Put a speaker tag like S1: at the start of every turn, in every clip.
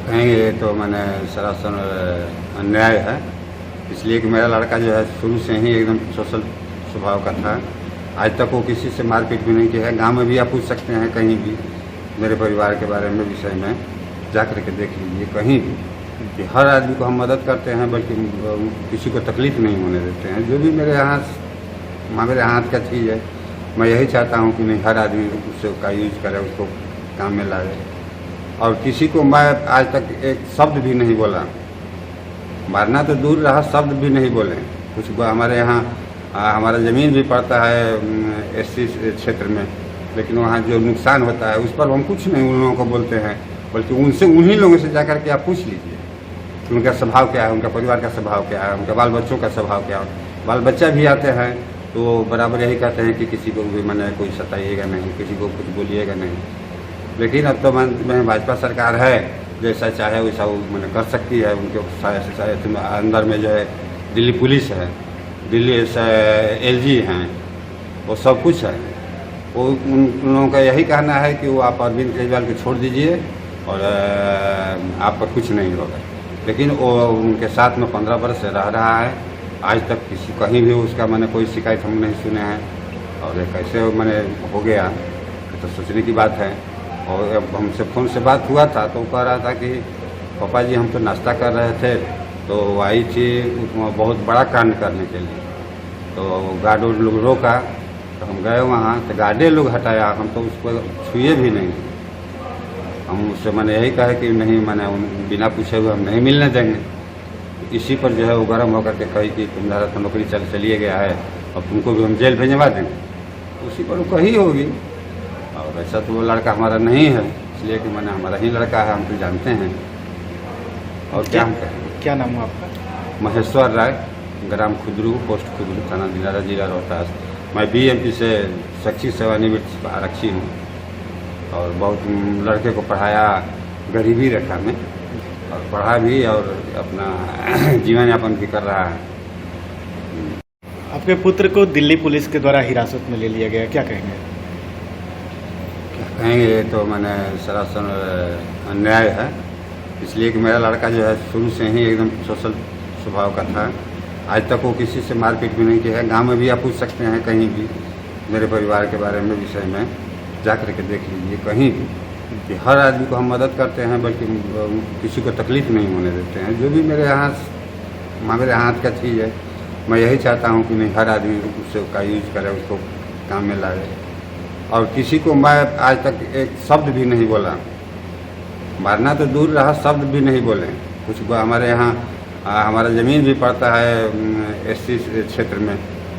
S1: कहेंगे ये तो मैंने सरासर अन्याय है, इसलिए कि मेरा लड़का जो है शुरू से ही एकदम सोशल स्वभाव का था। आज तक वो किसी से मारपीट भी नहीं किया है। गांव में भी आप पूछ सकते हैं, कहीं भी मेरे परिवार के बारे में विषय में जा कर के देख लीजिए, कहीं भी कि हर आदमी को हम मदद करते हैं, बल्कि किसी को तकलीफ नहीं होने देते हैं। जो भी मेरे हाथ का चीज़ है, मैं यही चाहता हूँ कि नहीं, हर आदमी उससे का यूज करे, उसको काम में लाए। और किसी को मैं आज तक एक शब्द भी नहीं बोला, मारना तो दूर रहा, शब्द भी नहीं बोले। कुछ हमारे यहाँ हमारा ज़मीन भी पड़ता है एससी क्षेत्र में, लेकिन वहाँ जो नुकसान होता है उस पर हम कुछ नहीं उन लोगों को बोलते हैं, बल्कि उन्हीं लोगों से जाकर के आप पूछ लीजिए कि उनका स्वभाव क्या है, उनका परिवार का स्वभाव क्या है, उनके बाल बच्चों का स्वभाव क्या है। बाल बच्चा भी आते हैं तो बराबर यही कहते हैं कि किसी को भी मैंने कोई सताइएगा नहीं, किसी को कुछ बोलिएगा नहीं। लेकिन अब तो मैं भाजपा सरकार है, जैसा चाहे वैसा वो मैंने कर सकती है। उनके अंदर में जो है दिल्ली पुलिस है, दिल्ली एलजी हैं, वो सब कुछ है। वो उन लोगों का यही कहना है कि वो आप अरविंद केजरीवाल को छोड़ दीजिए और आप पर कुछ नहीं होगा। लेकिन वो उनके साथ में 15 वर्ष से रह रहा है, आज तक कहीं भी उसका मैंने कोई शिकायत हम नहीं सुने हैं। और ये कैसे मैंने हो गया तो सोचने की बात है। और हमसे फ़ोन से बात हुआ था तो वो कह रहा था कि पापा जी हम तो नाश्ता कर रहे थे तो आई थी बहुत बड़ा कांड करने के लिए, तो गार्ड लोग रोका तो हम गए वहाँ, तो गार्डे लोग हटाया, हम तो उसको छुए भी नहीं। हम उससे मैंने यही कहा कि नहीं, मैंने बिना पूछे हुए हम नहीं मिलने देंगे। इसी पर जो है वो गर्म होकर के कही कि तुम्हारा तो नौकरी चलिए गया है और तुमको भी हम जेल भेजवा देंगे। उसी पर वो कही होगी। और ऐसा तो वो लड़का हमारा नहीं है, इसलिए कि मैंने हमारा ही लड़का है, हम तो जानते हैं। और क्या हम कहें।
S2: क्या नाम है आपका?
S1: महेश्वर राय, ग्राम खुदरू, पोस्ट खुदरू, थाना दिनारा, जिला रोहतास। मैं बीएमपी से शैक्षिक सेवानिवृत्त आरक्षी हूँ और बहुत लड़के को पढ़ाया गरीबी रेखा में, और पढ़ा भी और अपना जीवन यापन भी कर रहा है।
S2: आपके पुत्र को दिल्ली पुलिस के द्वारा हिरासत में ले लिया गया, क्या कहेंगे?
S1: क्या कहेंगे, ये तो मैंने सरासर अन्याय है, इसलिए कि मेरा लड़का जो है शुरू से ही एकदम सोशल स्वभाव का था। आज तक वो किसी से मारपीट भी नहीं किया है। गांव में भी आप पूछ सकते हैं, कहीं भी मेरे परिवार के बारे में विषय में जा कर के देख लीजिए, कहीं भी कि हर आदमी को हम मदद करते हैं, बल्कि किसी को तकलीफ नहीं होने देते हैं। जो भी मेरे हाथ का चीज़ है, मैं यही चाहता हूँ कि नहीं, हर आदमी उससे का यूज करे, उसको काम में लाए। और किसी को मैं आज तक एक शब्द भी नहीं बोला, मारना तो दूर रहा, शब्द भी नहीं बोले। कुछ हमारे यहाँ हमारा ज़मीन भी पड़ता है एससी क्षेत्र में,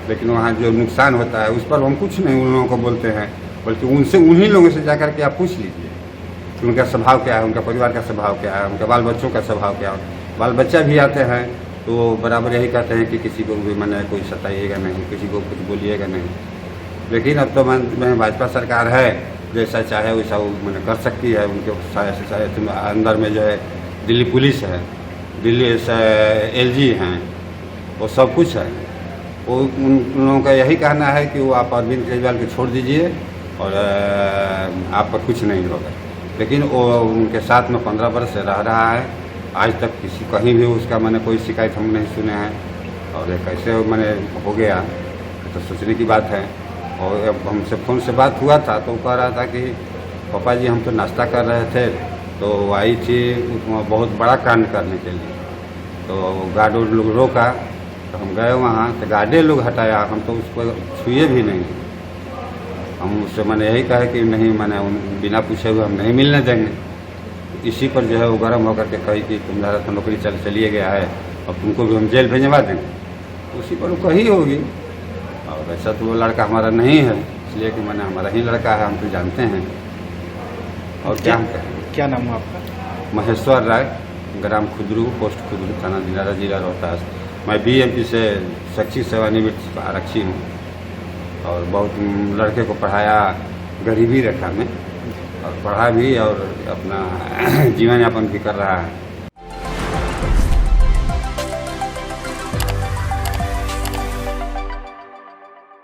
S1: लेकिन वहाँ जो नुकसान होता है उस पर हम कुछ नहीं उन लोगों को बोलते हैं, बल्कि उन्हीं लोगों से जाकर के आप पूछ लीजिए कि उनका स्वभाव क्या है, उनका परिवार का स्वभाव क्या है, उनके बाल बच्चों का स्वभाव क्या है। बाल बच्चा भी आते हैं तो बराबर यही कहते हैं कि किसी को भी मैंने कोई सताइएगा नहीं, किसी को कुछ बोलिएगा नहीं। लेकिन अब तो मैं भाजपा सरकार है, जैसा चाहे वैसा वो मैंने कर सकती है। उनके अंदर में जो है दिल्ली पुलिस है, दिल्ली एलजी हैं, वो सब कुछ है। वो उन लोगों का यही कहना है कि वो आप अरविंद केजरीवाल को छोड़ दीजिए और आप पर कुछ नहीं होगा। लेकिन वो उनके साथ में 15 वर्ष से रह रहा है, आज तक कहीं भी उसका मैंने कोई शिकायत हम नहीं सुने हैं। और ये कैसे मैंने हो गया तो सोचने की बात है। और हमसे फ़ोन से बात हुआ था तो वो कह रहा था कि पापा जी हम तो नाश्ता कर रहे थे तो आई थी बहुत बड़ा कांड करने के लिए, तो गार्ड लोग रोका तो हम गए वहाँ, तो गार्डे लोग हटाया, हम तो उसको छुए भी नहीं। हम उससे मैंने यही कहा कि नहीं, मैंने बिना पूछे हुए हम नहीं मिलने देंगे। इसी पर जो है वो गर्म होकर के कही कि तुम्हारा तो नौकरी चलिए गया है और तुमको भी हम जेल भेजवा देंगे। उसी पर वो कही होगी। और ऐसा तो वो लड़का हमारा नहीं है, इसलिए कि मैंने हमारा ही लड़का है, हम तो जानते हैं। और क्या हम कहें।
S2: क्या नाम है आपका?
S1: महेश्वर राय, ग्राम खुदरू, पोस्ट खुदरू, थाना दिनारा, जिला रोहतास। मैं बीएमपी से शैक्षिक सेवानिवृत्त आरक्षी हूँ और बहुत लड़के को पढ़ाया गरीबी रेखा में, और पढ़ा भी और अपना जीवन यापन भी कर रहा है।